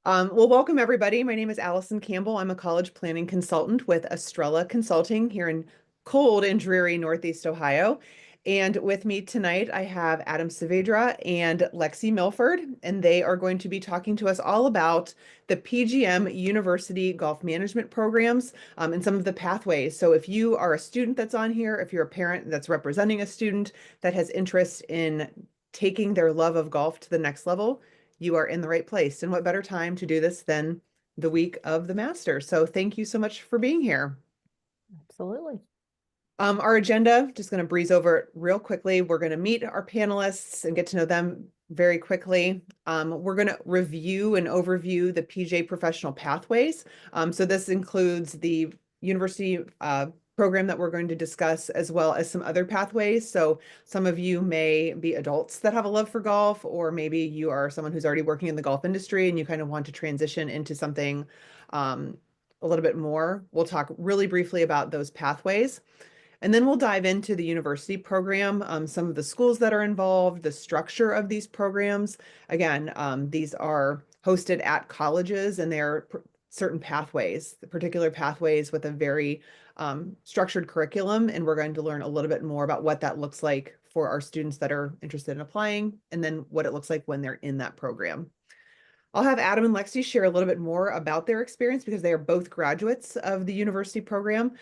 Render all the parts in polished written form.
Well, welcome everybody. My name is Alyson Campbell. I'm a college planning consultant with Estrela Consulting here in cold and dreary Northeast Ohio. And with me tonight, I have Adam Savedra and Lexie Milford, and they are going to be talking to us all about the PGM University Golf Management programs and some of the pathways. So if you are a student that's on here, if you're a parent that's representing a student that has interest in taking their love of golf to the next level, you are in the right place. And what better time to do this than the week of the Masters? So thank you so much for being here. Absolutely. Our agenda, just going to breeze over it real quickly. We're going to meet our panelists and get to know them very quickly. We're going to review and overview the PJ professional pathways. So this includes the university program that we're going to discuss, as well as some other pathways. So some of you may be adults that have a love for golf, or maybe you are someone who's already working in the golf industry and you kind of want to transition into something a little bit more. We'll talk really briefly about those pathways. And then we'll dive into the university program, some of the schools that are involved, the structure of these programs. Again, these are hosted at colleges and they're certain pathways, particular pathways with a very structured curriculum. And we're going to learn a little bit more about what that looks like for our students that are interested in applying, and then what it looks like when they're in that program. I'll have Adam and Lexie share a little bit more about their experience because they are both graduates of the university program.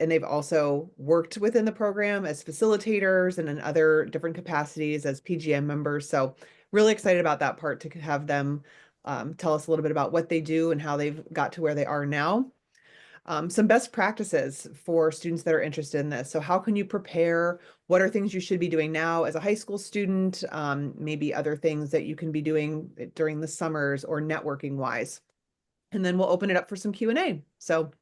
And they've also worked within the program as facilitators and in other different capacities as PGM members. So really excited about that part to have them tell us a little bit about what they do and how they've got to where they are now. Some best practices for students that are interested in this. So how can you prepare? What are things you should be doing now as a high school student? Maybe other things that you can be doing during the summers or networking wise. And then we'll open it up for some Q&A. So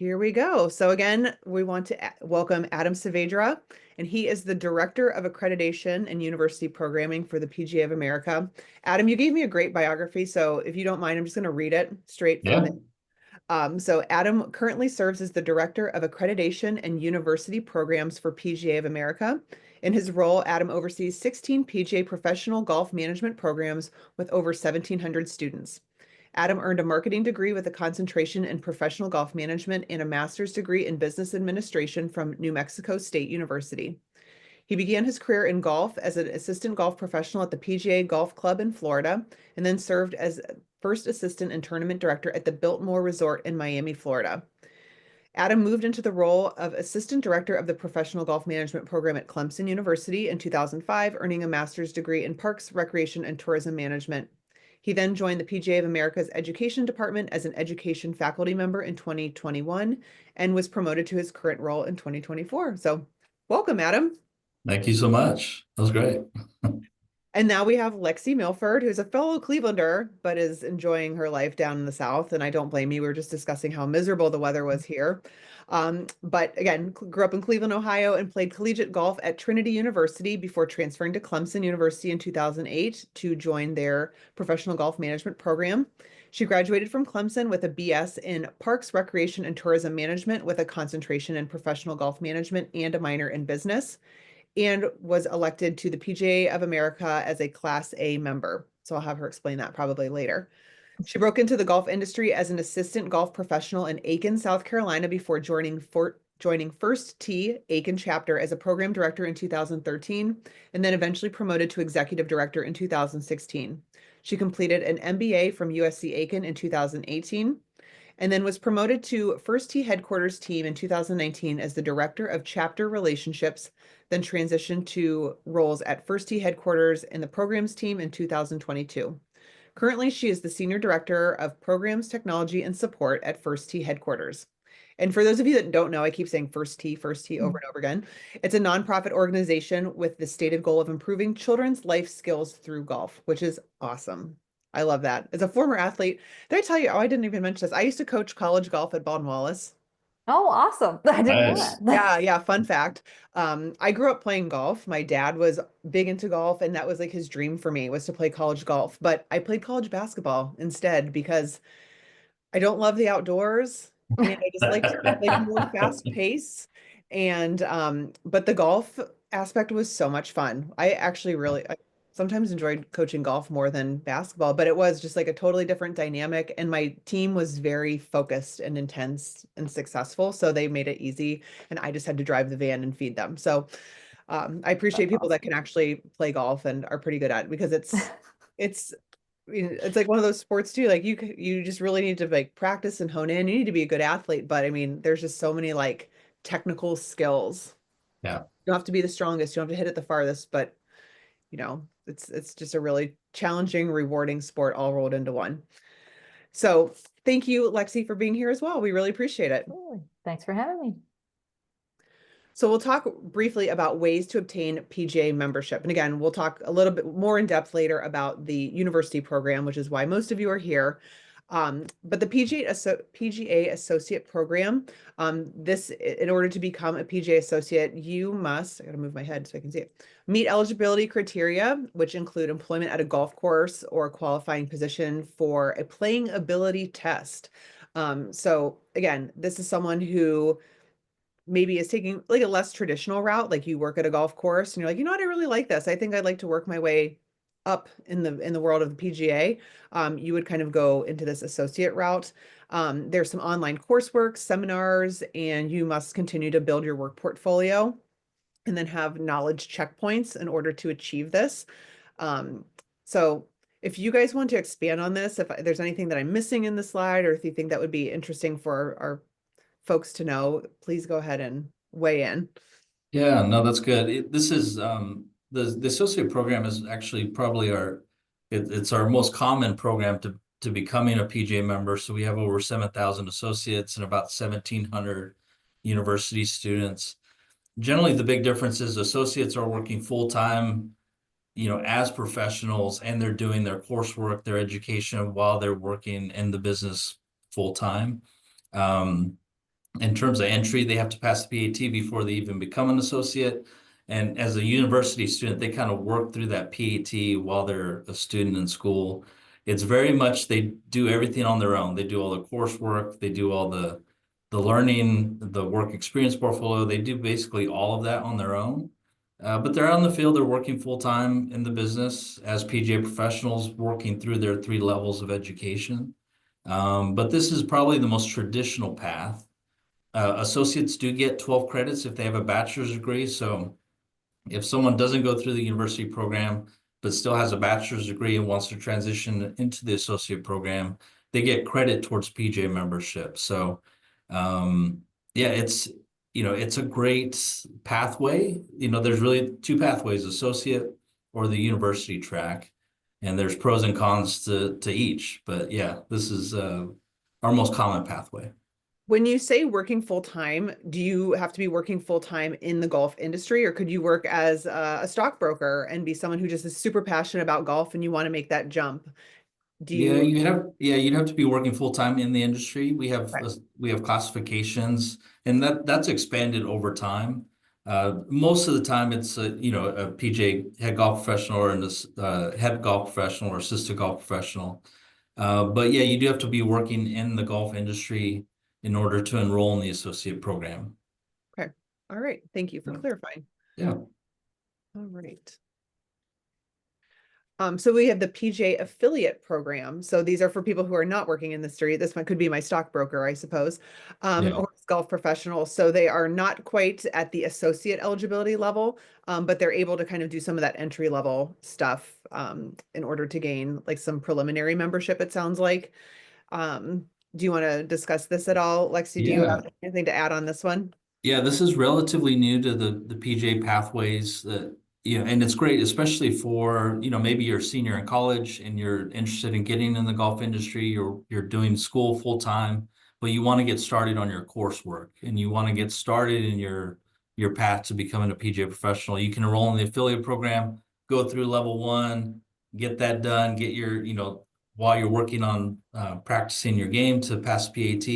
here we go. So again, we want to welcome Adam Savedra, and he is the Director of Accreditation and University Programming for the PGA of America. Adam, you gave me a great biography, so if you don't mind, I'm just going to read it straight from Yeah. the so Adam currently serves as the Director of Accreditation and University Programs for PGA of America. In his role, Adam oversees 16 PGA professional golf management programs with over 1,700 students. Adam earned a marketing degree with a concentration in professional golf management and a master's degree in business administration from New Mexico State University. He began his career in golf as an assistant golf professional at the PGA Golf Club in Florida, and then served as first assistant and tournament director at the Biltmore Resort in Miami, Florida. Adam moved into the role of assistant director of the professional golf management program at Clemson University in 2005, earning a master's degree in parks, recreation, and tourism management. He then joined the PGA of America's education department as an education faculty member in 2021 and was promoted to his current role in 2024. So welcome, Adam. Thank you so much. That was great. And now we have Lexie Milford, who's a fellow Clevelander, but is enjoying her life down in the South. And I don't blame you. We were just discussing how miserable the weather was here. But again, grew up in Cleveland, Ohio, and played collegiate golf at Trinity University before transferring to Clemson University in 2008 to join their professional golf management program. She graduated from Clemson with a BS in Parks, Recreation, and Tourism Management with a concentration in professional golf management and a minor in business, and was elected to the PGA of America as a Class A member. So I'll have her explain that probably later. She broke into the golf industry as an assistant golf professional in Aiken, South Carolina before joining First Tee Aiken chapter as a program director in 2013, and then eventually promoted to executive director in 2016. She completed an MBA from USC Aiken in 2018, and then was promoted to First Tee headquarters team in 2019 as the director of chapter relationships, then transitioned to roles at First Tee headquarters and the programs team in 2022. Currently, she is the senior director of programs, technology, and support at First Tee headquarters. And for those of you that don't know, I keep saying First Tee over and over again. It's a nonprofit organization with the stated goal of improving children's life skills through golf, which is awesome. I love that. As a former athlete, did I tell you? Oh, I didn't even mention this. I used to coach college golf at Baldwin Wallace. Oh, awesome. I didn't know Nice. that. Yeah. Fun fact. I grew up playing golf. My dad was big into golf, and that was like his dream for me was to play college golf. But I played college basketball instead because I don't love the outdoors and I just like more fast pace. And but the golf aspect was so much fun. I actually really sometimes enjoyed coaching golf more than basketball, but it was just like a totally different dynamic. And my team was very focused and intense and successful. So they made it easy. And I just had to drive the van and feed them. So I appreciate That's people that awesome. can actually play golf and are pretty good at it because it's it's like one of those sports too. Like you just really need to like practice and hone in. You need to be a good athlete, but I mean, there's just so many like technical skills. Yeah. You don't have to be the strongest. You don't have to hit it the farthest, but it's just a really challenging, rewarding sport all rolled into one. So thank you, Lexie, for being here as well. We really appreciate it. Absolutely. Thanks for having me. So we'll talk briefly about ways to obtain PGA membership. And again, we'll talk a little bit more in depth later about the university program, which is why most of you are here. But the PGA Associate Program, in order to become a PGA Associate, you must, I gotta move my head so I can see it, meet eligibility criteria, which include employment at a golf course or a qualifying position for a playing ability test. So again, this is someone who maybe is taking like a less traditional route, like you work at a golf course and you're like, you know what, I really like this. I think I'd like to work my way up in the world of the PGA. You would kind of go into this associate route. There's some online coursework, seminars, and you must continue to build your work portfolio and then have knowledge checkpoints in order to achieve this. So if you guys want to expand on this, if there's anything that I'm missing in the slide, or if you think that would be interesting for our folks to know, please go ahead and weigh in. Yeah, no, that's good. This is the associate program is actually probably it's our most common program to becoming a PGA member. So we have over 7,000 associates and about 1,700 university students. Generally, the big difference is associates are working full time, as professionals, and they're doing their coursework, their education while they're working in the business full time. In terms of entry, they have to pass the PAT before they even become an associate. And as a university student, they kind of work through that PAT while they're a student in school. It's very much they do everything on their own. They do all the coursework, they do all the learning, the work experience portfolio. They do basically all of that on their own. But they're out in the field, they're working full time in the business as PGA professionals, working through their 3 levels of education. But this is probably the most traditional path. Associates do get 12 credits if they have a bachelor's degree. So if someone doesn't go through the university program, but still has a bachelor's degree and wants to transition into the associate program, they get credit towards PGA membership. So, yeah, it's a great pathway. There's really 2 pathways, associate or the university track, and there's pros and cons to each. But yeah, this is our most common pathway. When you say working full time, do you have to be working full time in the golf industry, or could you work as a stockbroker and be someone who just is super passionate about golf and you want to make that jump? Do Yeah, you? you'd have to be working full time in the industry. Right. We have classifications, and that's expanded over time. Most of the time, it's a PJ head golf professional or head golf professional or assistant golf professional. But yeah, you do have to be working in the golf industry in order to enroll in the associate program. Okay. All right. Thank you for Yeah. clarifying. Yeah. All right. So we have the PJ affiliate program. So these are for people who are not working in the industry. This one could be my stockbroker, I suppose, Yeah. or golf professional. So they are not quite at the associate eligibility level, but they're able to kind of do some of that entry level stuff in order to gain like some preliminary membership, it sounds like. Do you want to discuss this at all? Lexi, do you Yeah. have anything to add on this one? Yeah, this is relatively new to the PJ pathways that, and it's great, especially for, maybe you're a senior in college and you're interested in getting in the golf industry, or you're doing school full time, but you want to get started on your coursework and you want to get started in your path to becoming a PJ professional. You can enroll in the affiliate program, go through level 1, get that done, get your, while you're working on practicing your game to pass PAT.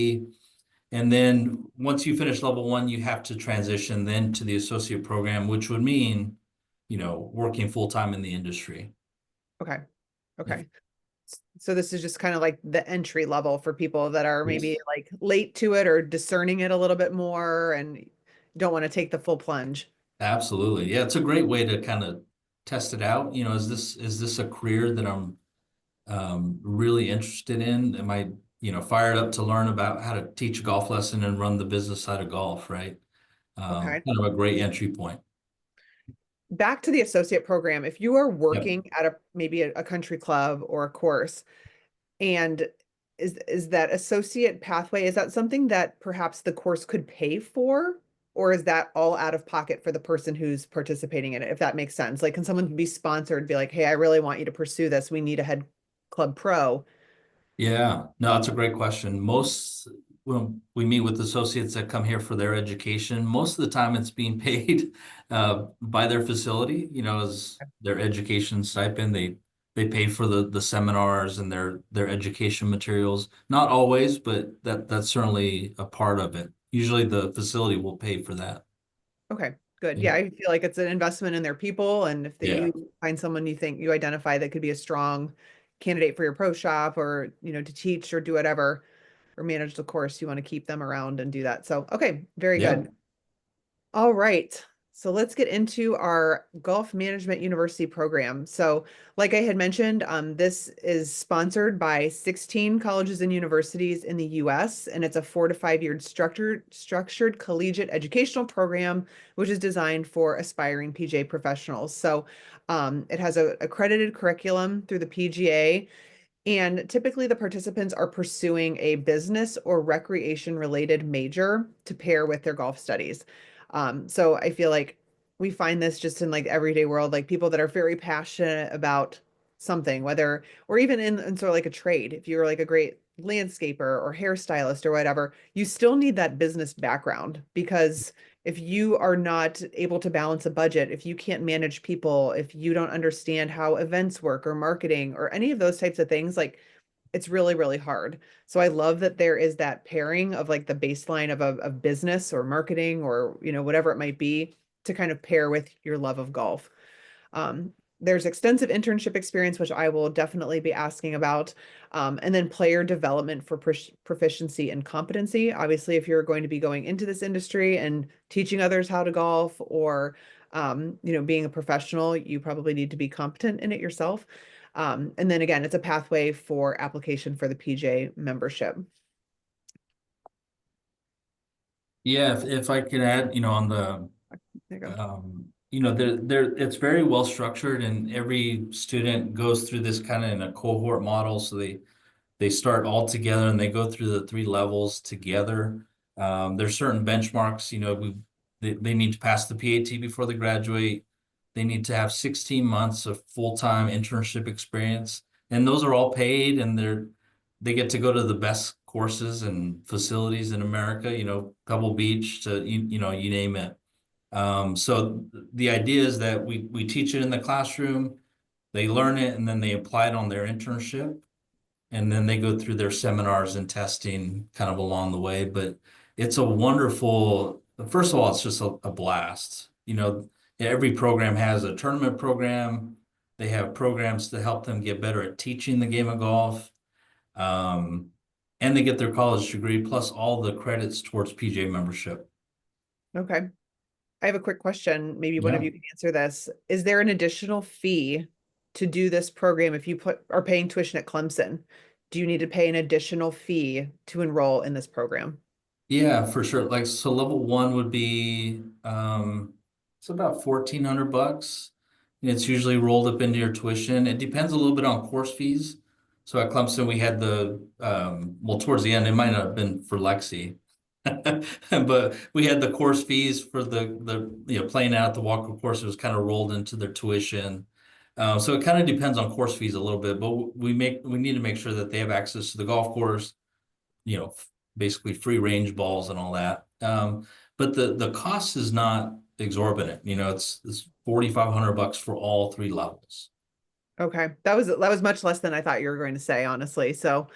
And then once you finish level 1, you have to transition then to the associate program, which would mean, working full time in the industry. Okay. Okay. So this is just kind of like the entry level for people that are maybe Yes. like late to it or discerning it a little bit more and don't want to take the full plunge. Absolutely. Yeah, it's a great way to kind of test it out. You know, is this a career that I'm really interested in? Am I, fired up to learn about how to teach a golf lesson and run the business side of golf, right? Okay. Kind of a great entry point. Back to the associate program, if you are Yep. working at maybe a country club or a course, and is that associate pathway, is that something that perhaps the course could pay for? Or is that all out of pocket for the person who's participating in it, if that makes sense? Like, can someone be sponsored, be like, hey, I really want you to pursue this. We need a head club pro. Yeah, no, that's a great question. When we meet with associates that come here for their education, most of the time it's being paid by their facility, as their education stipend. They pay for the seminars and their education materials. Not always, but that's certainly a part of it. Usually the facility will pay for that. Okay, good. Yeah. Yeah, I feel like it's an investment in their people. And if that Yeah. you find someone you think you identify that could be a strong candidate for your pro shop, or, to teach or do whatever, or manage the course, you want to keep them around and do that. So, okay, very Yeah. good. All right. So let's get into our Golf Management University program. So, like I had mentioned, this is sponsored by 16 colleges and universities in the US, and it's a 4 to 5 year structured collegiate educational program, which is designed for aspiring PGA professionals. So, it has a accredited curriculum through the PGA, and typically the participants are pursuing a business or recreation related major to pair with their golf studies. So I feel like we find this just in like everyday world, like people that are very passionate about something, whether, or even in sort of like a trade. If you're like a great landscaper or hairstylist or whatever, you still need that business background, because if you are not able to balance a budget, if you can't manage people, if you don't understand how events work or marketing or any of those types of things, like it's really, really hard. So I love that there is that pairing of like the baseline of a of business or marketing or, whatever it might be, to kind of pair with your love of golf. There's extensive internship experience, which I will definitely be asking about. And then player development for proficiency and competency. Obviously, if you're going to be going into this industry and teaching others how to golf, or, being a professional, you probably need to be competent in it yourself. And then again, it's a pathway for application for the PJ membership. Yeah, if I could add, on the There you go. it's very well structured, and every student goes through this kind of in a cohort model. So they start all together and they go through the 3 levels together. There's certain benchmarks, they need to pass the PAT before they graduate. They need to have 16 months of full-time internship experience, and those are all paid, and they get to go to the best courses and facilities in America, Pebble Beach to you name it. So the idea is that we teach it in the classroom, they learn it, and then they apply it on their internship, and then they go through their seminars and testing kind of along the way. But it's a wonderful, first of all, it's just a blast. Every program has a tournament program. They have programs to help them get better at teaching the game of golf. Um, and they get their college degree plus all the credits towards PJ membership. Okay. I have a quick question. Maybe one of Yeah. you can answer this. Is there an additional fee to do this program if you are paying tuition at Clemson? Do you need to pay an additional fee to enroll in this program? Yeah, for sure. Like, so level 1 would be it's about $1,400. And it's usually rolled up into your tuition. It depends a little bit on course fees. So at Clemson we had well, towards the end, it might not have been for Lexie. But we had the course fees for the playing out the Walker course. It was kind of rolled into their tuition. So it kind of depends on course fees a little bit, but we need to make sure that they have access to the golf course, you know, basically free range balls and all that. But the cost is not exorbitant. It's $4,500 for all 3 levels. Okay. That was much less than I thought you were going to say, honestly. So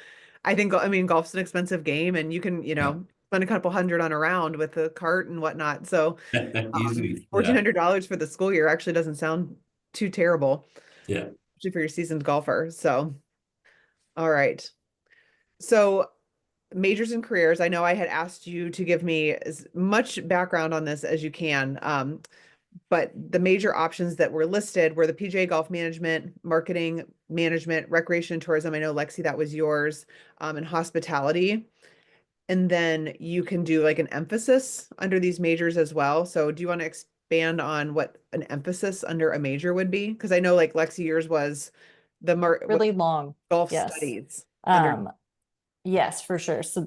I mean, golf's an expensive game, and you can, Yeah. spend a couple hundred on a round with a cart and whatnot. So Easy. Yeah. $1,400 for the school year actually doesn't sound too terrible, Yeah. especially for your seasoned golfer. So, all right. So majors and careers. I know I had asked you to give me as much background on this as you can. but the major options that were listed were the PGA golf management, marketing management, recreation and tourism. I know Lexie, that was yours, and hospitality. And then you can do like an emphasis under these majors as well. So do you want to expand on what an emphasis under a major would be? Because I know like Lexie, yours was the Really long. golf Yes. studies. Under Yes, for sure. So,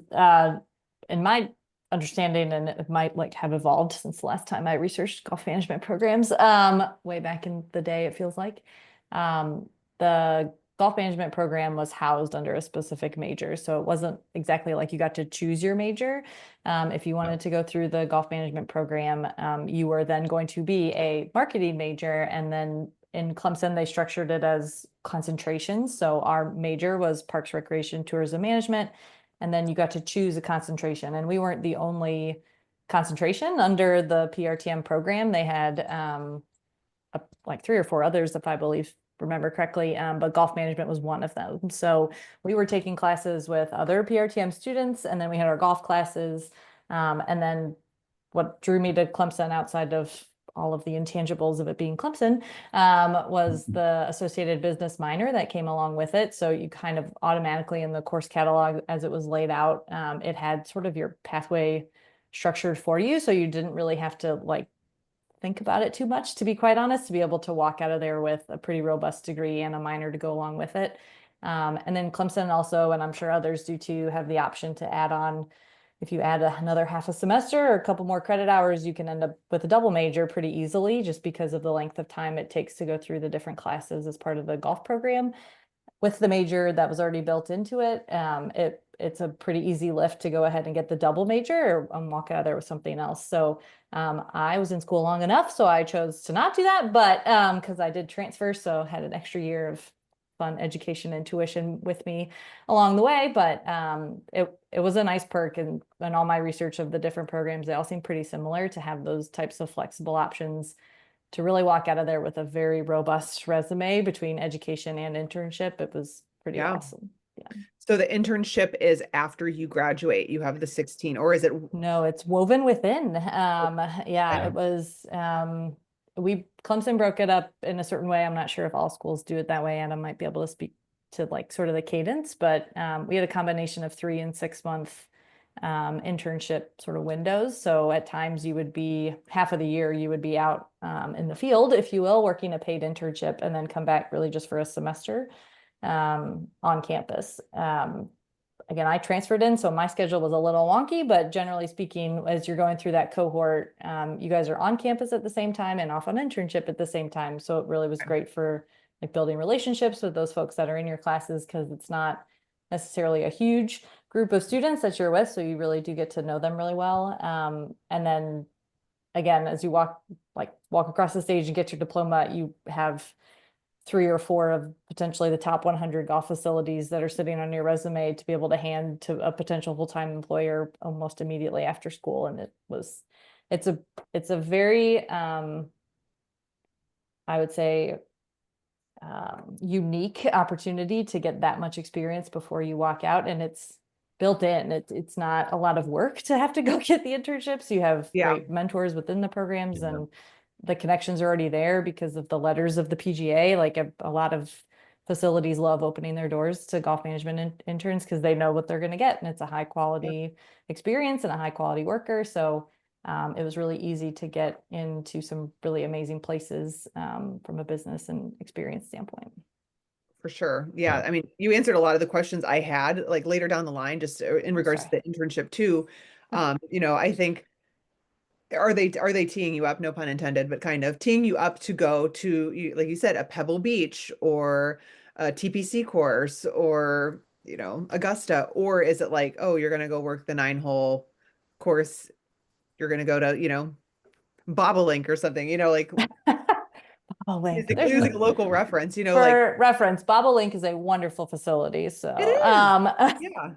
in my understanding, and it might like have evolved since the last time I researched golf management programs, way back in the day, it feels like, the golf management program was housed under a specific major. So it wasn't exactly like you got to choose your major. If you wanted to go through the golf management program, you were then going to be a marketing major. And then in Clemson, they structured it as concentrations. So our major was Parks, Recreation, Tourism Management. And then you got to choose a concentration. And we weren't the only concentration under the PRTM program. They had like 3 or 4 others, if I remember correctly, but golf management was one of them. So we were taking classes with other PRTM students, and then we had our golf classes. And then what drew me to Clemson outside of all of the intangibles of it being Clemson was the associated business minor that came along with it. So you kind of automatically in the course catalog as it was laid out, it had sort of your pathway structured for you. So you didn't really have to like think about it too much, to be quite honest, to be able to walk out of there with a pretty robust degree and a minor to go along with it. And then Clemson also, and I'm sure others do too, have the option to add on. If you add another half a semester or a couple more credit hours, you can end up with a double major pretty easily just because of the length of time it takes to go through the different classes as part of the golf program. With the major that was already built into it, it's a pretty easy lift to go ahead and get the double major or walk out of there with something else. So I was in school long enough, so I chose to not do that, but because I did transfer, so had an extra year of fun education and tuition with me along the way. But it was a nice perk, and all my research of the different programs, they all seem pretty similar to have those types of flexible options to really walk out of there with a very robust resume between education and internship. It was pretty awesome. Yeah. So the internship is after you graduate, you have the 16, or is it? No, it's woven within. Yeah, it was, Clemson broke it up in a certain way. I'm not sure if all schools do it that way, and I might be able to speak to like sort of the cadence, but we had a combination of 3 and 6 month internship sort of windows. So at times you would be half of the year, you would be out in the field, if you will, working a paid internship, and then come back really just for a semester on campus. Again, I transferred in, so my schedule was a little wonky, but generally speaking, as you're going through that cohort, you guys are on campus at the same time and off on internship at the same time. So it really was great for like building relationships with those folks that are in your classes, because it's not necessarily a huge group of students that you're with. So you really do get to know them really well. And then again, as you walk across the stage and get your diploma, you have 3 or 4 of potentially the top 100 golf facilities that are sitting on your resume to be able to hand to a potential full-time employer almost immediately after school. And it's a very, I would say, unique opportunity to get that much experience before you walk out, and it's built in. It's not a lot of work to have to go get the internships. You have great mentors within the programs, and the connections are already there because of the letters of the PGA. Like a lot of facilities love opening their doors to golf management interns because they know what they're going to get, and it's a high quality experience and a high quality worker. So it was really easy to get into some really amazing places from a business and experience standpoint. For sure. Yeah. I mean, you answered a lot of the questions I had like later down the line, just in regards to the internship too. I think, are they teeing you up, no pun intended, but kind of teeing you up to go to, like you said, a Pebble Beach or a TPC course or, Augusta? Or is it like, oh, you're going to go work the 9-hole course. You're going to go to, Bobolink or something, like Bobolink. using a local reference, For reference, Bobolink is a wonderful facility. So it is. Yeah.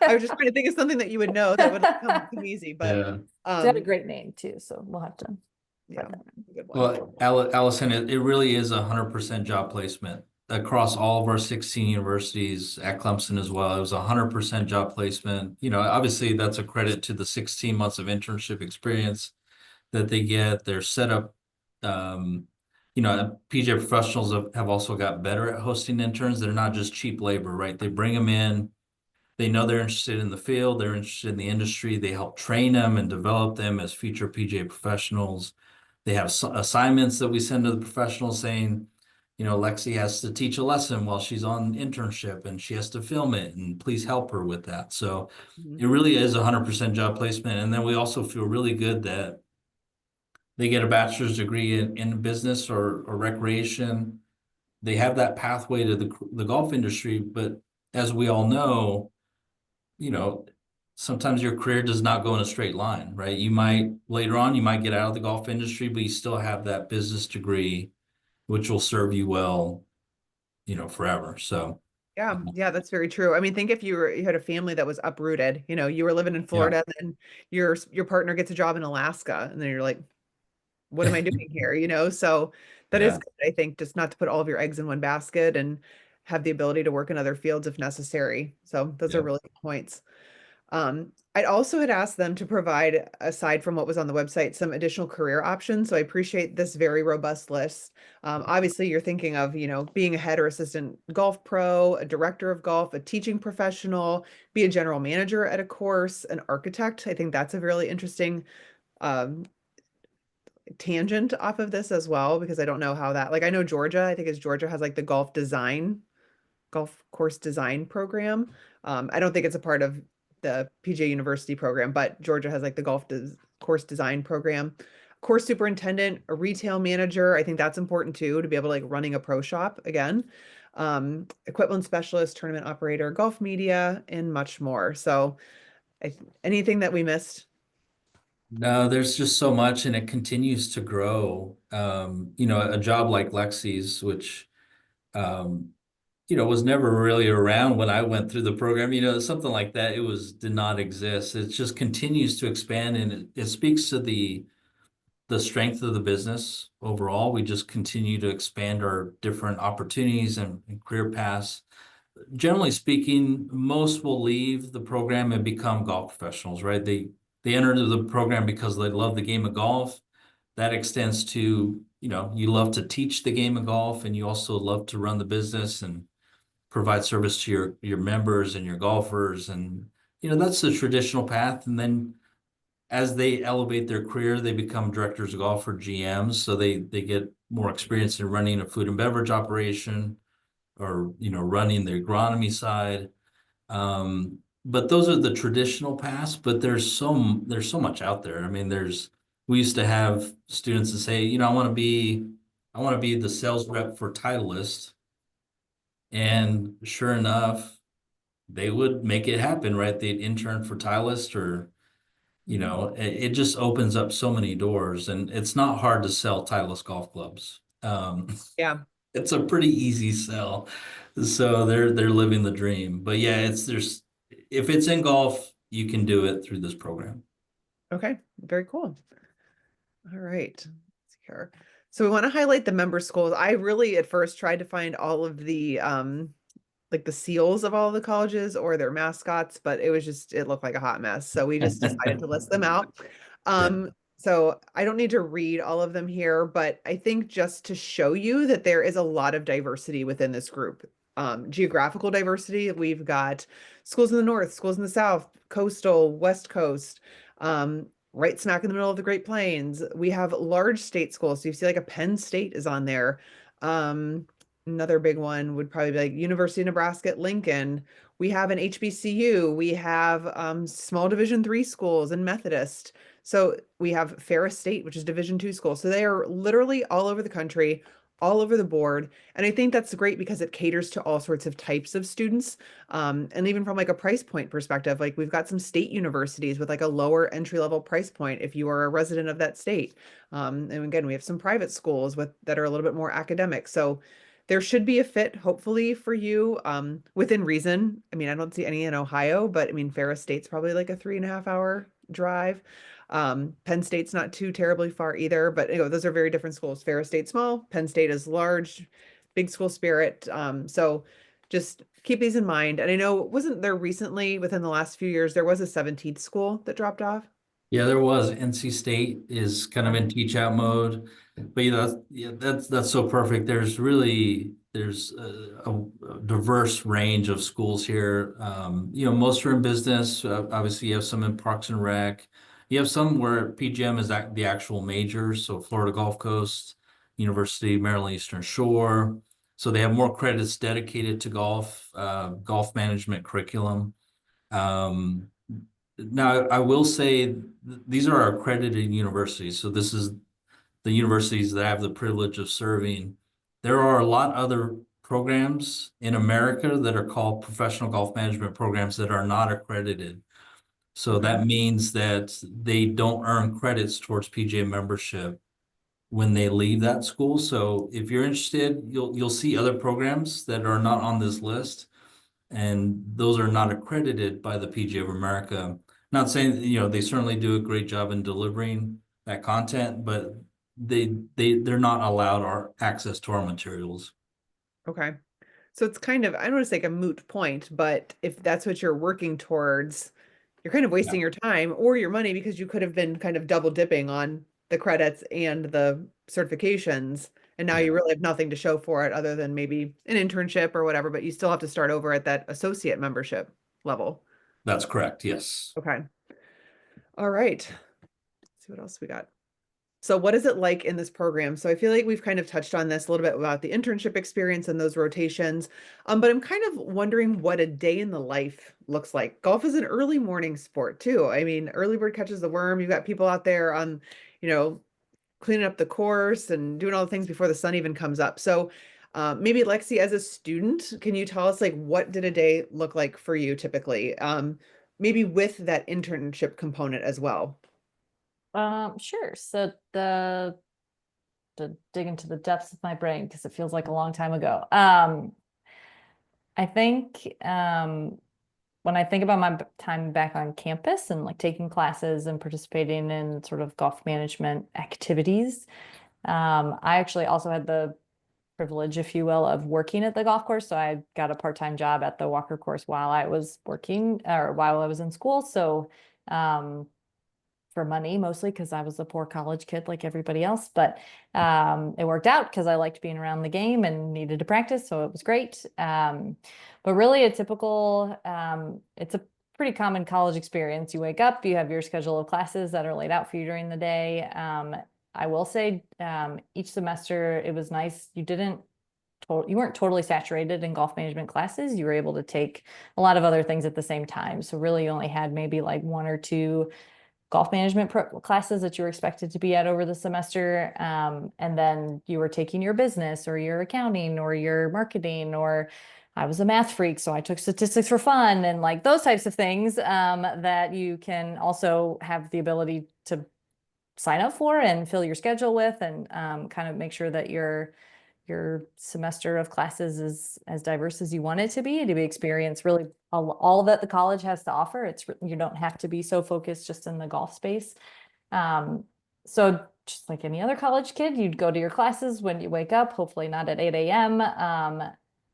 I was just trying to think of something that you would know that would come easy, but it's got a great name too. So we'll have to. Yeah. Good one. Well, Alyson, it really is 100% job placement across all of our 16 universities at Clemson as well. It was 100% job placement. Obviously that's a credit to the 16 months of internship experience that they get. They're set up PJ professionals have also got better at hosting interns. They're not just cheap labor, right? They bring them in. They know they're interested in the field. They're interested in the industry. They help train them and develop them as future PJ professionals. They have assignments that we send to the professionals saying, Lexie has to teach a lesson while she's on internship and she has to film it, and please help her with that. So Mhm. it really is 100% job placement. And then we also feel really good that they get a bachelor's degree in business or recreation. They have that pathway to the golf industry. But as we all know, you know, sometimes your career does not go in a straight line, right? Later on, you might get out of the golf industry, but you still have that business degree, which will serve you well, forever. So, Yeah, yeah, that's very true. I mean, think if you had a family that was uprooted, you were living in yeah, Florida, and then your partner gets a job in Alaska, and then you're like, what am I doing here? So that is yeah, good, I think, just not to put all of your eggs in one basket and have the ability to work in other fields if necessary. So those are yeah. really good points. I also had asked them to provide, aside from what was on the website, some additional career options. So I appreciate this very robust list. Obviously, you're thinking of, being a head or assistant golf pro, a director of golf, a teaching professional, be a general manager at a course, an architect. I think that's a really interesting um, tangent off of this as well, because I don't know how that, like, I know Georgia, I think is Georgia has like the golf course design program. I don't think it's a part of the PJ University program, but Georgia has like the course design program. Course superintendent, a retail manager. I think that's important too, to be able to like running a pro shop again. Equipment specialist, tournament operator, golf media, and much more. So anything that we missed? No, there's just so much and it continues to grow. A job like Lexi's, which, um, was never really around when I went through the program, something like that. Did not exist. It just continues to expand, and it speaks to the strength of the business overall. We just continue to expand our different opportunities and career paths. Generally speaking, most will leave the program and become golf professionals, right? They enter into the program because they love the game of golf. That extends to, you love to teach the game of golf, and you also love to run the business and provide service to your members and your golfers. And, that's the traditional path. And then as they elevate their career, they become directors of golf or GMs. So they get more experience in running a food and beverage operation, or, running the agronomy side. But those are the traditional paths, but there's so much out there. I mean, we used to have students that say, I want to be the sales rep for Titleist. And sure enough, they would make it happen, right? They'd intern for Titleist, or, it just opens up so many doors, and it's not hard to sell Titleist golf clubs. Yeah. It's a pretty easy sell. So they're living the dream. But yeah, if it's in golf, you can do it through this program. Okay. Very cool. All right. Let's see here. So we want to highlight the member schools. I really at first tried to find all of the like the seals of all the colleges or their mascots, but it looked like a hot mess. So we just decided to list them out. Yeah. So I don't need to read all of them here, but I think just to show you that there is a lot of diversity within this group. Geographical diversity, we've got schools in the north, schools in the south, coastal, west coast, right smack in the middle of the Great Plains. We have large state schools. So you see like a Penn State is on there. Another big one would probably be like University of Nebraska at Lincoln. We have an HBCU. We have small Division 3 schools and Methodist. So we have Ferris State, which is Division 2 school. So they are literally all over the country, all over the board. And I think that's great because it caters to all sorts of types of students. And even from like a price point perspective, like we've got some state universities with like a lower entry level price point if you are a resident of that state. And again, we have some private schools that are a little bit more academic. So there should be a fit, hopefully, for you within reason. I mean, I don't see any in Ohio, but I mean, Ferris State's probably like a 3.5 hour drive. Penn State's not too terribly far either, but those are very different schools. Ferris State small, Penn State is large, big school spirit. So just keep these in mind. And I know, wasn't there recently, within the last few years, there was a 17th school that dropped off? Yeah, there was. NC State is kind of in teach out mode, but that's so perfect. There's a diverse range of schools here. Most are in business. Obviously, you have some in Parks and Rec. You have some where PGM is the actual majors. So Florida Gulf Coast, University of Maryland Eastern Shore. So they have more credits dedicated to golf management curriculum. Um, Now, I will say these are our accredited universities. So this is the universities that I have the privilege of serving. There are a lot other programs in America that are called professional golf management programs that are not accredited. So Okay. that means that they don't earn credits towards PGA membership when they leave that school. So if you're interested, you'll see other programs that are not on this list, and those are not accredited by the PGA of America. Not saying, they certainly do a great job in delivering that content, but they're not allowed our access to our materials. Okay. So it's kind of, I don't want to say like a moot point, but if that's what you're working towards, you're kind of Yeah, wasting your time or your money because you could have been kind of double dipping on the credits and the certifications. And now yeah, you really have nothing to show for it other than maybe an internship or whatever, but you still have to start over at that associate membership level. that's correct. Yes. Okay. All right. Let's see what else we got. So what is it like in this program? So I feel like we've kind of touched on this a little bit about the internship experience and those rotations. But I'm kind of wondering what a day in the life looks like. Golf is an early morning sport too. I mean, early bird catches the worm. You've got people out there on, you know, cleaning up the course and doing all the things before the sun even comes up. So maybe Lexie, as a student, can you tell us like what did a day look like for you typically? Maybe with that internship component as well. Sure. So to dig into the depths of my brain because it feels like a long time ago. I think when I think about my time back on campus and like taking classes and participating in sort of golf management activities, I actually also had the privilege, if you will, of working at the golf course. So I got a part-time job at the Walker course while I was working or while I was in school. So for money mostly because I was a poor college kid like everybody else, but it worked out because I liked being around the game and needed to practice, so it was great. But really it's a pretty common college experience. You wake up, you have your schedule of classes that are laid out for you during the day. I will say each semester it was nice. You weren't totally saturated in golf management classes. You were able to take a lot of other things at the same time. So really you only had maybe like one or two golf management classes that you were expected to be at over the semester. And then you were taking your business or your accounting or your marketing, or I was a math freak, so I took statistics for fun and like those types of things that you can also have the ability to sign up for and fill your schedule with and kind of make sure that your semester of classes is as diverse as you want it to be experience really all that the college has to offer. You don't have to be so focused just in the golf space. So just like any other college kid, you'd go to your classes when you wake up, hopefully not at 8 a.m.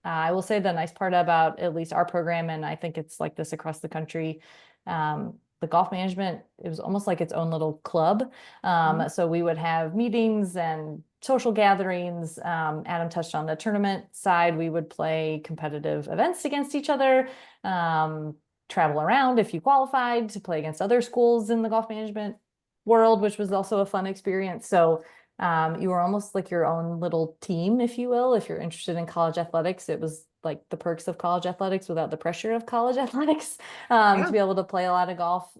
I will say the nice part about at least our program, and I think it's like this across the country, the golf management, it was almost like its own little club. So we would have meetings and social gatherings. Adam touched on the tournament side. We would play competitive events against each other, travel around if you qualified to play against other schools in the golf management world, which was also a fun experience. So you were almost like your own little team, if you will. If you're interested in college athletics, it was like the perks of college athletics without the pressure of college athletics, to be able to play a lot of golf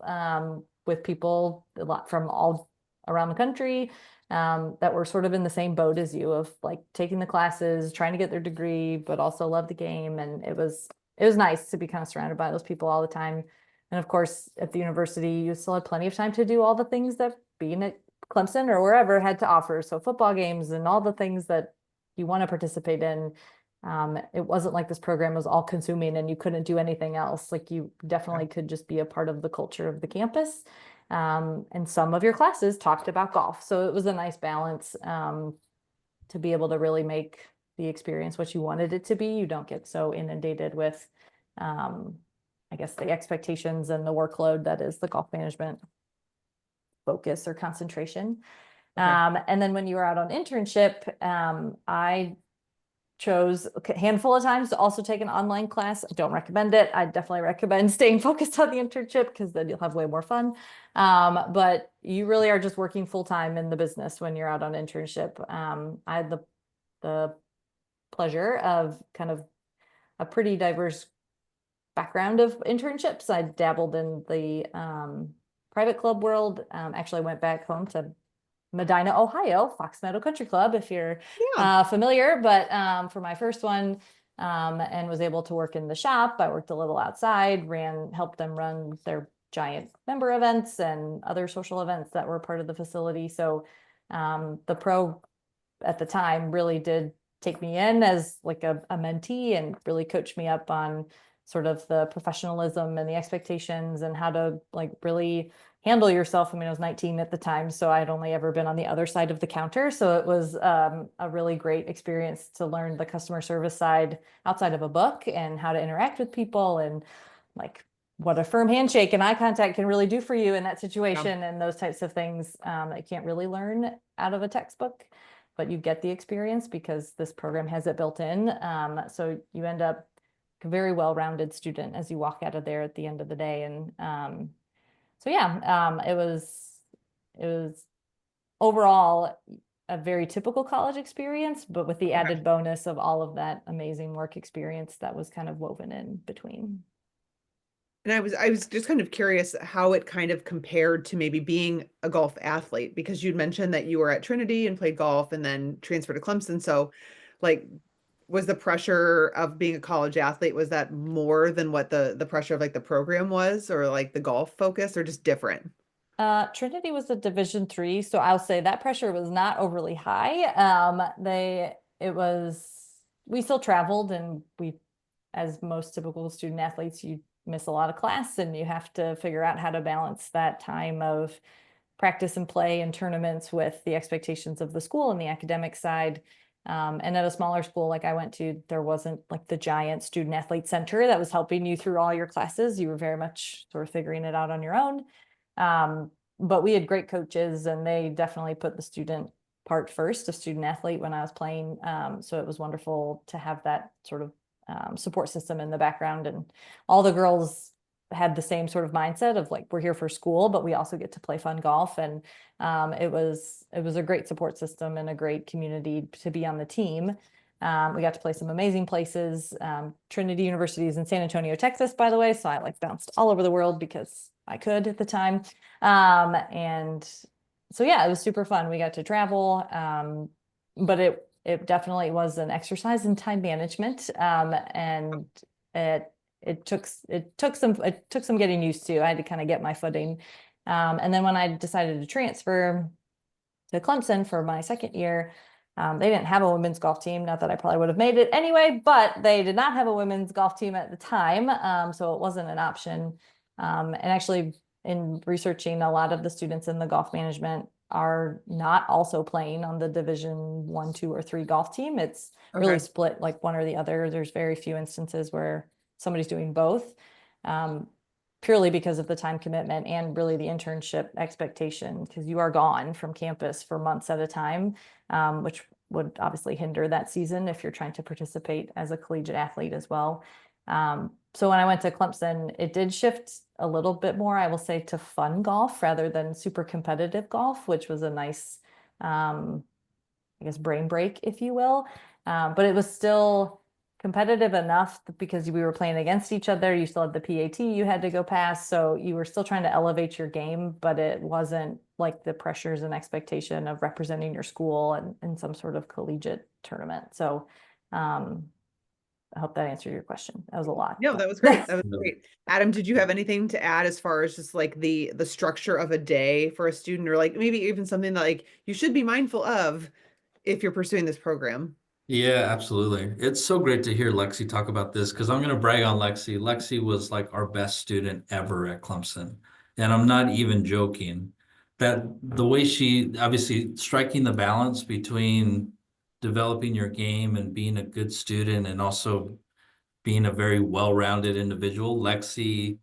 with people a lot from all around the country that were sort of in the same boat as you of like taking the classes, trying to get their degree, but also love the game. And it was nice to be kind of surrounded by those people all the time. And of course, at the university, you still had plenty of time to do all the things that being at Clemson or wherever had to offer. So football games and all the things that you want to participate in. It wasn't like this program was all consuming and you couldn't do anything else. Like you definitely could just be a part of the culture of the campus. And some of your classes talked about golf. So it was a nice balance to be able to really make the experience what you wanted it to be. You don't get so inundated with, I guess, the expectations and the workload that is the golf management. focus or concentration. Okay. And then when you were out on internship, I chose a handful of times to also take an online class. I don't recommend it. I definitely recommend staying focused on the internship because then you'll have way more fun. But you really are just working full time in the business when you're out on internship. I had the pleasure of kind of a pretty diverse background of internships. I dabbled in the private club world. Actually, I went back home to Medina, Ohio, Fox Meadow Country Club, if you're familiar. But for my first one, and was able to work in the shop. I worked a little outside, helped them run their giant member events and other social events that were part of the facility. So the pro at the time really did take me in as like a mentee and really coached me up on sort of the professionalism and the expectations and how to like really handle yourself. I mean, I was 19 at the time, so I'd only ever been on the other side of the counter. So it was a really great experience to learn the customer service side outside of a book and how to interact with people and like what a firm handshake and eye contact can really do for you in that situation and those types of things that you can't really learn out of a textbook, but you get the experience because this program has it built in. So you end up a very well-rounded student as you walk out of there at the end of the day. And so yeah, it was overall a very typical college experience, but with the added bonus of all of that amazing work experience that was kind of woven in between. And I was just kind of curious how it kind of compared to maybe being a golf athlete, because you'd mentioned that you were at Trinity and played golf and then transferred to Clemson. So like, was the pressure of being a college athlete, was that more than what the pressure of like the program was, or like the golf focus, or just different? Trinity was a Division III, so I'll say that pressure was not overly high. We still traveled, and as most typical student athletes, you miss a lot of class and you have to figure out how to balance that time of practice and play and tournaments with the expectations of the school and the academic side. And at a smaller school like I went to, there wasn't like the giant student athlete center that was helping you through all your classes. You were very much sort of figuring it out on your own. But we had great coaches and they definitely put the student part first, a student athlete when I was playing. So it was wonderful to have that sort of support system in the background, and all the girls had the same sort of mindset of like, we're here for school, but we also get to play fun golf. And it was a great support system and a great community to be on the team. We got to play some amazing places. Trinity University is in San Antonio, Texas, by the way. So I like bounced all over the world because I could at the time. And so, yeah, it was super fun. We got to travel, but it definitely was an exercise in time management. And it took some getting used to. I had to kind of get my footing. And then when I decided to transfer to Clemson for my second year, they didn't have a women's golf team. Not that I probably would have made it anyway, but they did not have a women's golf team at the time. So it wasn't an option. And actually, in researching, a lot of the students in the golf management are not also playing on the Division I, II, or III golf team. It's really split like one or the other. There's very few instances where somebody's doing both, purely because of the time commitment and really the internship expectation, because you are gone from campus for months at a time, which would obviously hinder that season if you're trying to participate as a collegiate athlete as well. So when I went to Clemson, it did shift a little bit more, I will say, to fun golf rather than super competitive golf, which was a nice, I guess, brain break, if you will. But it was still competitive enough because we were playing against each other. You still had the PAT you had to go past. So you were still trying to elevate your game, but it wasn't like the pressures and expectation of representing your school in some sort of collegiate tournament. So I hope that answered your question. That was a lot. No, that was great. That was great. Adam, did you have anything to add as far as just like the structure of a day for a student, or like maybe even something that like you should be mindful of if you're pursuing this program? Yeah, absolutely. It's so great to hear Lexie talk about this because I'm going to brag on Lexie. Lexie was like our best student ever at Clemson. And I'm not even joking. That the way she obviously striking the balance between developing your game and being a good student and also being a very well-rounded individual, Lexie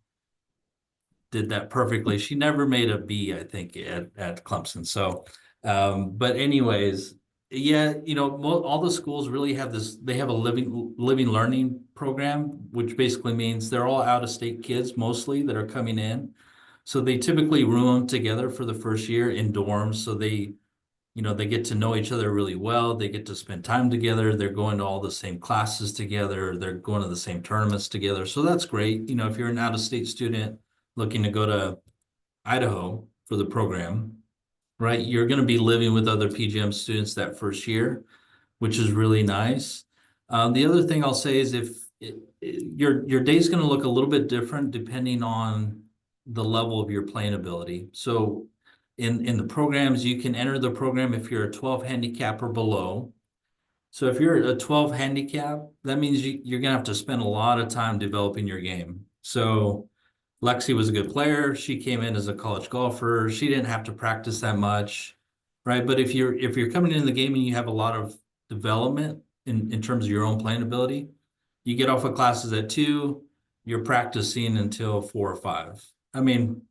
did that perfectly. She never made a B, I think, at Clemson. So, but anyways, yeah, you know, all the schools really have this. They have a living learning program, which basically means they're all out of state kids mostly that are coming in. So they typically room them together for the first year in dorms. So they, you know, they get to know each other really well. They get to spend time together. They're going to all the same classes together. They're going to the same tournaments together. So that's great. You know, if you're an out-of-state student looking to go to Idaho for the program, right, you're going to be living with other PGM students that first year, which is really nice. The other thing I'll say is your day's going to look a little bit different depending on the level of your playing ability. So in the programs, you can enter the program if you're a 12 handicap or below. So if you're a 12 handicap, that means you're going to have to spend a lot of time developing your game. So Lexie was a good player. She came in as a college golfer. She didn't have to practice that much, right? But if you're coming into the game and you have a lot of development in terms of your own playing ability, you get off of classes at 2, you're practicing until 4 or 5. I mean,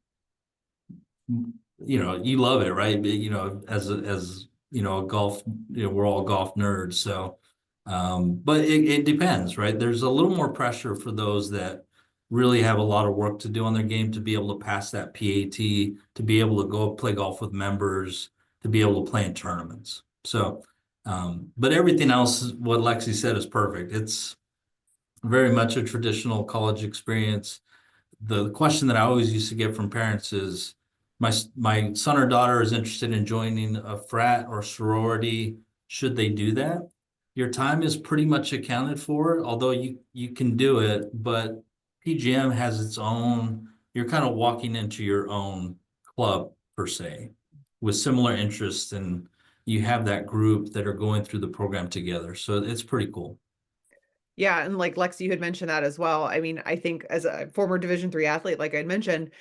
you know, you love it, right? You know, as you know, a golf, you know, we're all golf nerds. So, but it depends, right? There's a little more pressure for those that really have a lot of work to do on their game to be able to pass that PAT, to be able to go play golf with members, to be able to play in tournaments. So, but everything else, what Lexie said is perfect. It's very much a traditional college experience. The question that I always used to get from parents is, my son or daughter is interested in joining a frat or sorority. Should they do that? Your time is pretty much accounted for, although you can do it, but PGM has its own, you're kind of walking into your own club per se with similar interests, and you have that group that are going through the program together. So it's pretty cool. Yeah, and like Lexi, you had mentioned that as well. I mean, I think as a former Division III athlete, like I'd mentioned,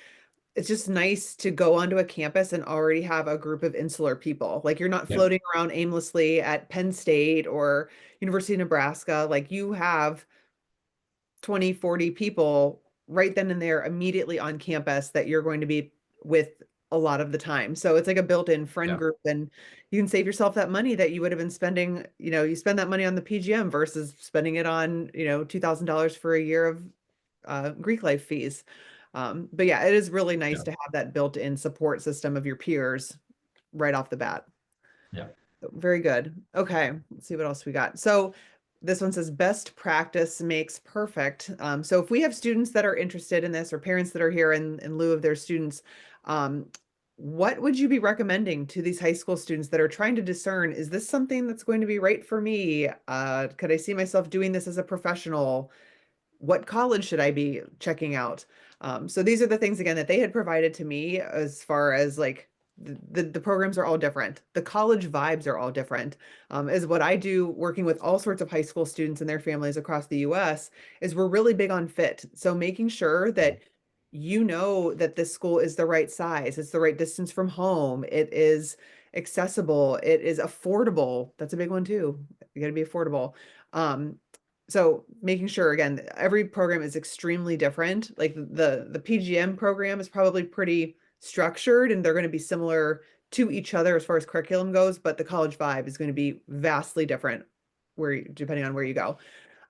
it's just nice to go onto a campus and already have a group of insular people. Like you're not Yep. floating around aimlessly at Penn State or University of Nebraska. Like you have 20, 40 people right then and there immediately on campus that you're going to be with a lot of the time. So it's like a built-in friend Yeah. group, and you can save yourself that money that you would have been spending, you know, you spend that money on the PGM versus spending it on, you know, $2,000 for a year of Greek life fees. But yeah, it is really nice Yeah. to have that built-in support system of your peers right off the bat. Yeah. Very good. Okay, let's see what else we got. So this one says best practice makes perfect. So if we have students that are interested in this or parents that are here in lieu of their students, what would you be recommending to these high school students that are trying to discern, is this something that's going to be right for me? Could I see myself doing this as a professional? What college should I be checking out? So these are the things again that they had provided to me as far as like the programs are all different. The college vibes are all different. Is what I do working with all sorts of high school students and their families across the US is we're really big on fit. So making sure that you know that this school is the right size, it's the right distance from home, it is accessible, it is affordable. That's a big one too. You got to be affordable. Um, so making sure again, every program is extremely different. Like the PGM program is probably pretty structured and they're going to be similar to each other as far as curriculum goes, but the college vibe is going to be vastly different depending on where you go.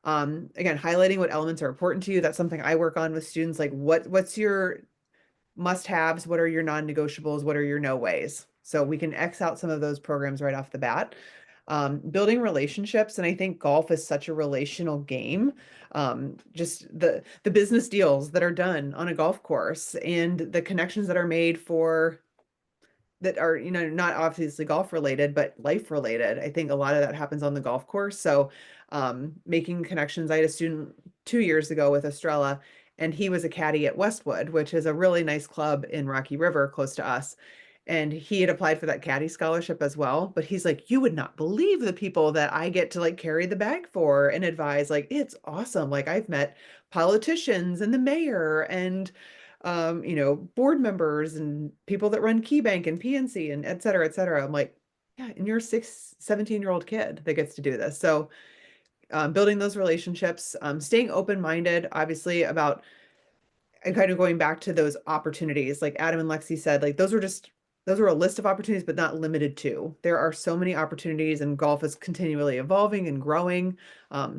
Again, highlighting what elements are important to you. That's something I work on with students. Like what's your must-haves? What are your non-negotiables? What are your no ways? So we can X out some of those programs right off the bat. Building relationships, and I think golf is such a relational game. Just the business deals that are done on a golf course and the connections that are made for that are, you know, not obviously golf related, but life related. I think a lot of that happens on the golf course. So making connections. I had a student 2 years ago with Estrela, and he was a caddy at Westwood, which is a really nice club in Rocky River close to us. And he had applied for that caddy scholarship as well. But he's like, you would not believe the people that I get to like carry the bag for and advise. Like, it's awesome. Like I've met politicians and the mayor and you know, board members and people that run KeyBank and PNC and et cetera, et cetera. I'm like, yeah, and you're a 17-year-old kid that gets to do this. So building those relationships, staying open-minded, obviously, about and kind of going back to those opportunities, like Adam and Lexi said, like those were a list of opportunities, but not limited to. There are so many opportunities, and golf is continually evolving and growing.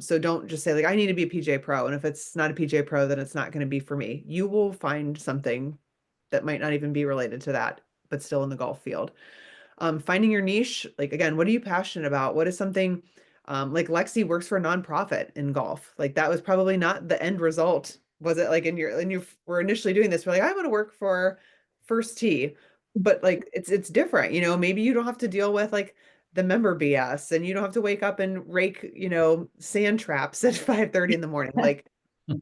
So don't just say like, I need to be a PGA pro. And if it's not a PGA pro, then it's not going to be for me. You will find something that might not even be related to that, but still in the golf field. Finding your niche, like again, what are you passionate about? What is something, like Lexi works for a nonprofit in golf. Like that was probably not the end result. Was it like and you were initially doing this, we're like, I want to work for First Tee, but like it's different, you know, maybe you don't have to deal with like the member BS, and you don't have to wake up and rake, you know, sand traps at 5:30 in the morning. Like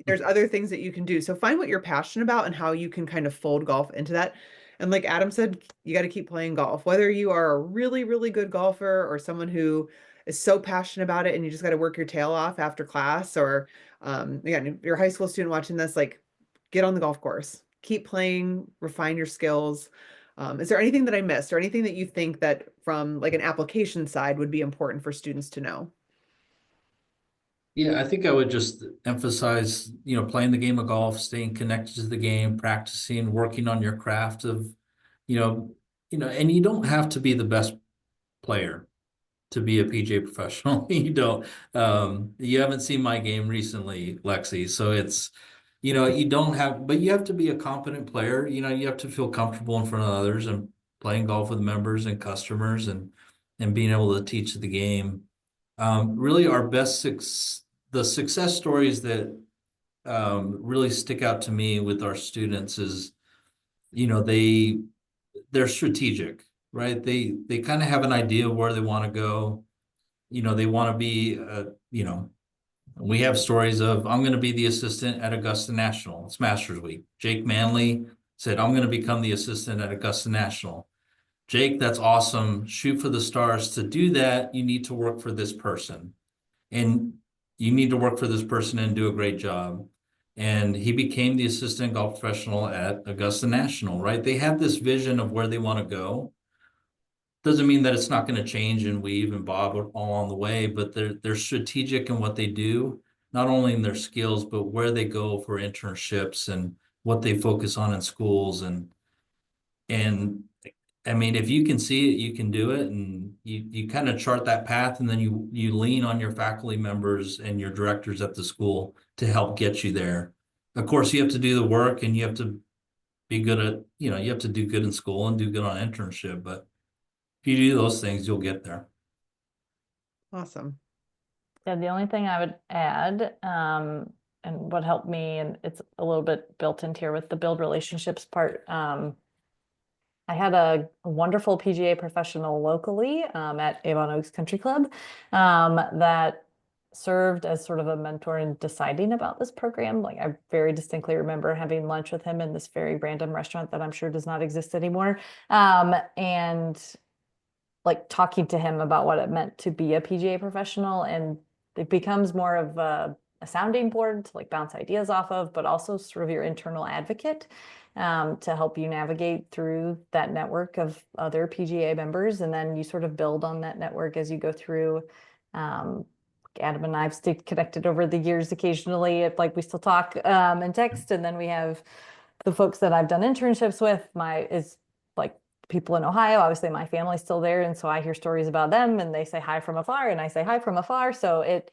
there's other things that you can do. So find what you're passionate about and how you can kind of fold golf into that. And like Adam said, you got to keep playing golf, whether you are a really, really good golfer or someone who is so passionate about it and you just got to work your tail off after class, or again, if you're a high school student watching this, like get on the golf course, keep playing, refine your skills. Is there anything that I missed, or anything that you think that from like an application side would be important for students to know? Yeah, I think I would just emphasize, playing the game of golf, staying connected to the game, practicing, working on your craft of, you know, and you don't have to be the best player to be a PJ professional. You don't. You haven't seen my game recently, Lexi. So it's, you don't have, but you have to be a competent player. You have to feel comfortable in front of others and playing golf with members and customers and being able to teach the game. Really, the success stories that really stick out to me with our students is, you know, they're strategic, right? They kind of have an idea of where they want to go. They want to be, we have stories of, I'm going to be the assistant at Augusta National. It's Masters Week. Jake Manley said, I'm going to become the assistant at Augusta National. Jake, that's awesome. Shoot for the stars. To do that, you need to work for this person. And you need to work for this person and do a great job. And he became the assistant golf professional at Augusta National, right? They have this vision of where they want to go. Doesn't mean that it's not going to change and weave and bob all along the way, but they're strategic in what they do, not only in their skills, but where they go for internships and what they focus on in schools. And I mean, if you can see it, you can do it, and you kind of chart that path, and then you lean on your faculty members and your directors at the school to help get you there. Of course, you have to do the work, and you have to be good at, you have to do good in school and do good on internship. But if you do those things, you'll get there. Awesome. Yeah, the only thing I would add, and what helped me, and it's a little bit built into here with the build relationships part. I had a wonderful PGA professional locally at Avon Oaks Country Club that served as sort of a mentor in deciding about this program. Like I very distinctly remember having lunch with him in this very random restaurant that I'm sure does not exist anymore. And like talking to him about what it meant to be a PGA professional, and it becomes more of a sounding board to like bounce ideas off of, but also sort of your internal advocate to help you navigate through that network of other PGA members. And then you sort of build on that network as you go through. Adam and I have stayed connected over the years occasionally, like we still talk and text. And then we have the folks that I've done internships with, is like people in Ohio. Obviously my family's still there, and so I hear stories about them, and they say hi from afar and I say hi from afar. So it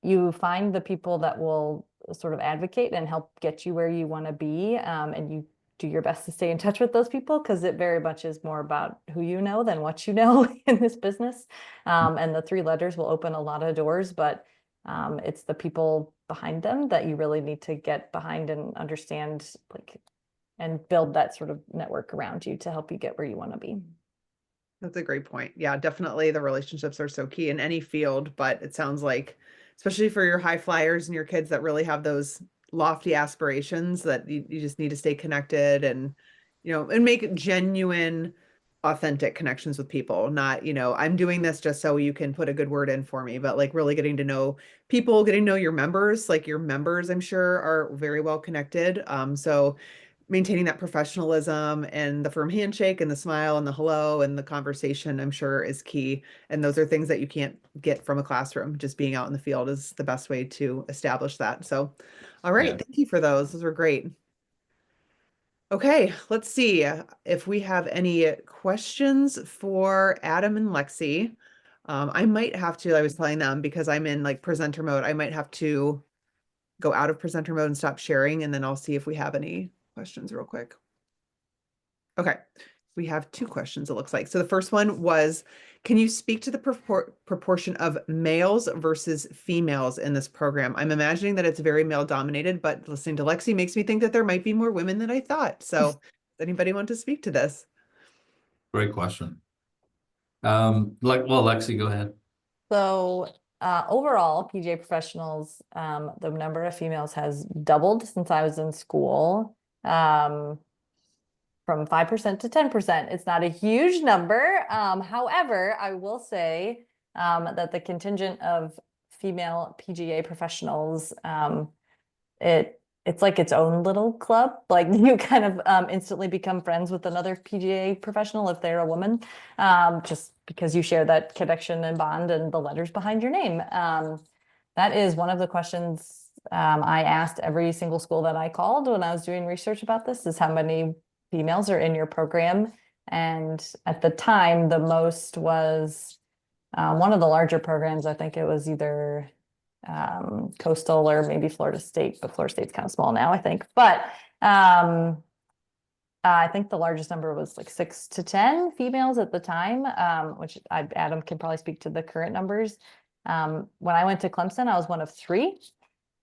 you find the people that will sort of advocate and help get you where you want to be, and you do your best to stay in touch with those people, because it very much is more about who you know than what you know in this business. And the 3 letters will open a lot of doors, but it's the people behind them that you really need to get behind and understand, like, and build that sort of network around you to help you get where you want to be. That's a great point. Yeah, definitely the relationships are so key in any field, but it sounds like, especially for your high flyers and your kids that really have those lofty aspirations, that you just need to stay connected and, and make genuine, authentic connections with people. Not, I'm doing this just so you can put a good word in for me, but like really getting to know people, getting to know your members, like your members, I'm sure are very well connected. So maintaining that professionalism and the firm handshake and the smile and the hello and the conversation, I'm sure is key. And those are things that you can't get from a classroom. Just being out in the field is the best way to establish that. So, all right, Yeah. thank you for those. Those were great. Okay, let's see if we have any questions for Adam and Lexie. I might have to, I was telling them because I'm in like presenter mode, I might have to go out of presenter mode and stop sharing, and then I'll see if we have any questions real quick. Okay, we have two questions, it looks like. So the first one was, can you speak to the proportion of males versus females in this program? I'm imagining that it's very male dominated, but listening to Lexie makes me think that there might be more women than I thought. So does anybody want to speak to this? Great question. Lexie, go ahead. So overall, PGA professionals, the number of females has doubled since I was in school, from 5% to 10%. It's not a huge number. However, I will say that the contingent of female PGA professionals, it's like its own little club. Like you kind of instantly become friends with another PGA professional if they're a woman, just because you share that connection and bond and the letters behind your name. That is one of the questions I asked every single school that I called when I was doing research about this, is how many females are in your program. And at the time, the most was one of the larger programs. I think it was either Coastal or maybe Florida State, but Florida State's kind of small now, I think. But I think the largest number was like 6 to 10 females at the time, which Adam can probably speak to the current numbers. When I went to Clemson, I was one of 3.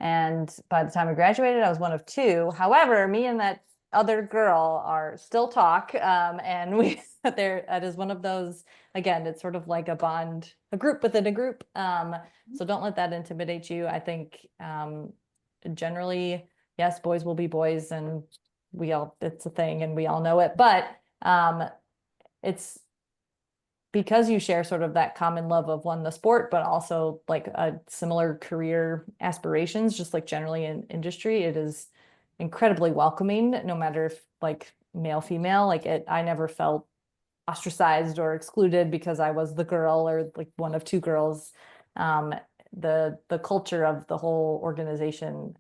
And by the time I graduated, I was one of 2. However, me and that other girl are still talk. And that is one of those, again, it's sort of like a bond, a group within a group. So don't let that intimidate you. I think generally, yes, boys will be boys, and it's a thing and we all know it, but it's because you share sort of that common love of the sport, but also like a similar career aspirations, just like generally in industry, it is incredibly welcoming, no matter if like male, female, I never felt ostracized or excluded because I was the girl or like one of 2 girls. The culture of the whole organization,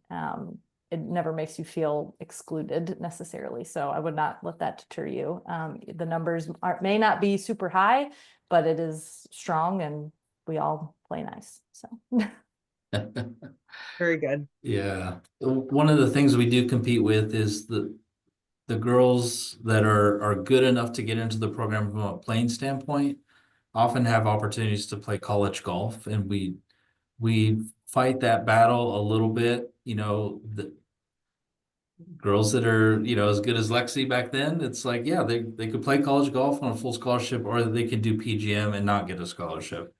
it never makes you feel excluded necessarily. So I would not let that deter you. The numbers may not be super high, but it is strong and we all play nice. So Very good. Yeah. One of the things we do compete with is the girls that are good enough to get into the program from a playing standpoint often have opportunities to play college golf, and we fight that battle a little bit. The girls that are, as good as Lexie back then, it's like, yeah, they could play college golf on a full scholarship, or they could do PGM and not get a scholarship.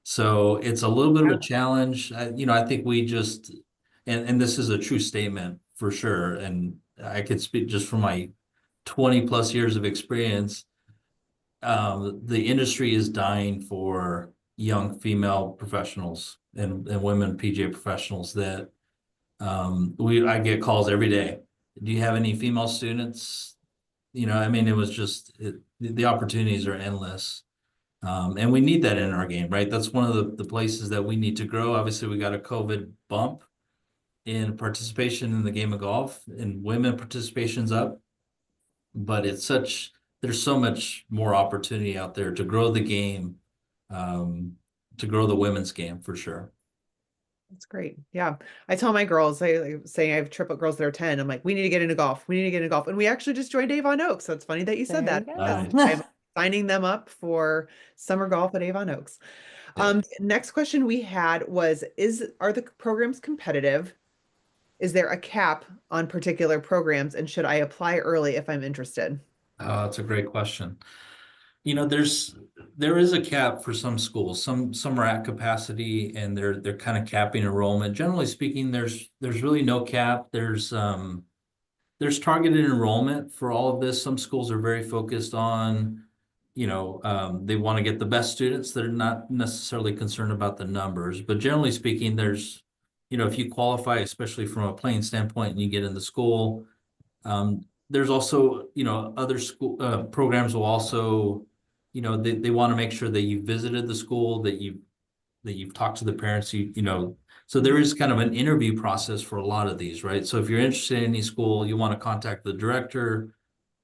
So it's a little bit of a challenge. I think we just, and this is a true statement for sure, and I could speak just from my 20 plus years of experience. The industry is dying for young female professionals and women PGA professionals that I get calls every day. Do you have any female students? I mean, it was just the opportunities are endless. And we need that in our game, right? That's one of the places that we need to grow. Obviously, we got a COVID bump in participation in the game of golf, and women participation's up, but there's so much more opportunity out there to grow the game, to grow the women's game for sure. That's great. Yeah. I tell my girls, I say I have triplet girls that are 10. I'm like, we need to get into golf. We need to get into golf. And we actually just joined Avon Oaks. So it's funny that you said there that. you Nice. go. I'm signing them up for summer golf at Avon Oaks. Yeah. Next question we had was, are the programs competitive? Is there a cap on particular programs? And should I apply early if I'm interested? That's a great question. There is a cap for some schools. Some are at capacity and they're kind of capping enrollment. Generally speaking, there's really no cap. There's targeted enrollment for all of this. Some schools are very focused on, they want to get the best students that are not necessarily concerned about the numbers. But generally speaking, if you qualify, especially from a playing standpoint, and you get into school, there's also, you know, other school programs will also, you know, they want to make sure that you visited the school, that you've talked to the parents, you know, so there is kind of an interview process for a lot of these, right? So if you're interested in any school, you want to contact the director,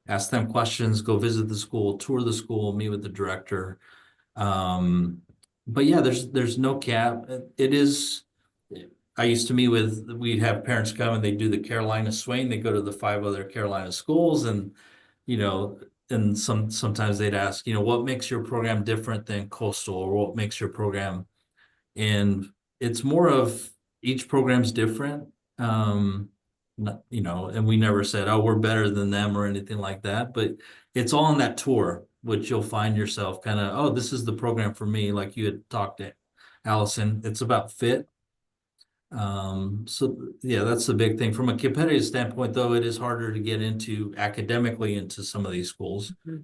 ask them questions, go visit the school, tour the school, meet with the director. But yeah, there's no cap. It is. I used to meet with. We'd have parents come and they do the Carolina swing. They go to the 5 other Carolina schools, and you know, and sometimes they'd ask, you know, what makes your program different than Coastal, or what makes your program, and it's more of each program's different. You know, and we never said, oh, we're better than them or anything like that, but it's all on that tour, which you'll find yourself kind of, oh, this is the program for me. Like you had talked to Alyson, it's about fit. So yeah, that's the big thing. From a competitive standpoint, though, it is harder to get into academically into some of these schools. Mhm.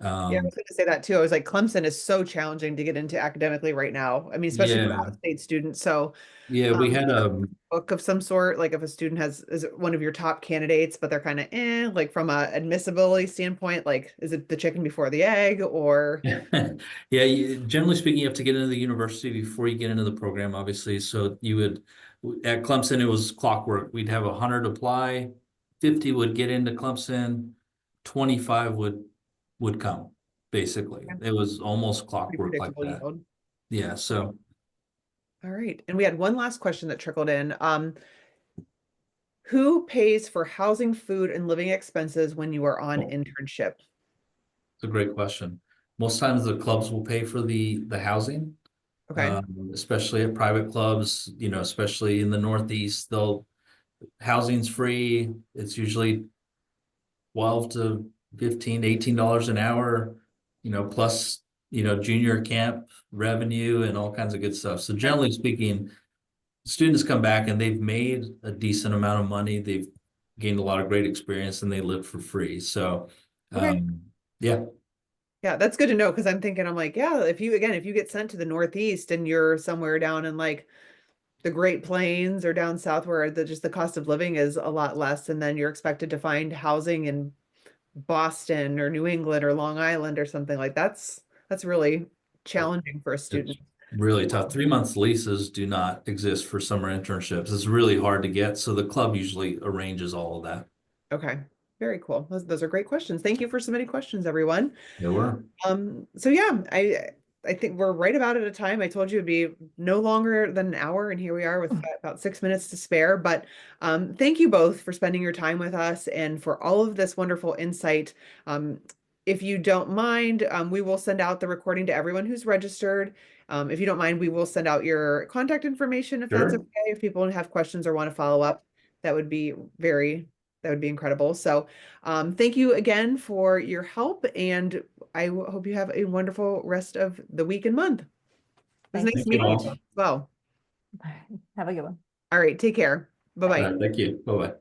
Yeah, I was going to say that too. I was like, Clemson is so challenging to get into academically right now. I mean, especially for Yeah, out-of-state students. So, yeah, we had a book of some sort, like if a student is it one of your top candidates, but they're kind of like from a admissibility standpoint, like is it the chicken before the egg or? Yeah, generally speaking, you have to get into the university before you get into the program, obviously. So you would, at Clemson, it was clockwork. We'd have 100 apply, 50 would get into Clemson, 25 would come, basically. Yeah. It was almost Pretty clockwork like predictable that. yield. Yeah, so All right. And we had one last question that trickled in. Who pays for housing, food, and living expenses when you are on internship? it's a great question. Most times the clubs will pay for the housing, Okay. especially at private clubs, you know, especially in the Northeast, housing's free. It's usually 12 to 15, $18 an hour, you know, plus, you know, junior camp revenue and all kinds of good stuff. So generally speaking, students come back and they've made a decent amount of money. They've gained a lot of great experience and they live for free. So, Okay. yeah. Yeah, that's good to know because I'm thinking, I'm like, yeah, if you get sent to the Northeast and you're somewhere down in like the Great Plains or down south where just the cost of living is a lot less, and then you're expected to find housing in Boston or New England or Long Island or something like that's really challenging for a It's student. really tough. 3 months leases do not exist for summer internships. It's really hard to get. So the club usually arranges all of that. Okay, very cool. Those are great questions. Thank you for submitting questions, everyone. There were. So yeah, I think we're right about at a time. I told you it'd be no longer than an hour, and here we are with about 6 minutes to spare. But thank you both for spending your time with us and for all of this wonderful insight. If you don't mind, we will send out the recording to everyone who's registered. If you don't mind, we will send out your contact information if that's Sure. okay. If people have questions or want to follow up, that would be that would be incredible. So thank you again for your help, and I hope you have a wonderful rest of the week and month. It was Thank nice Thank you meeting you all. as well. Have a good one. All right, take care. All Bye-bye. right, thank you. Bye-bye.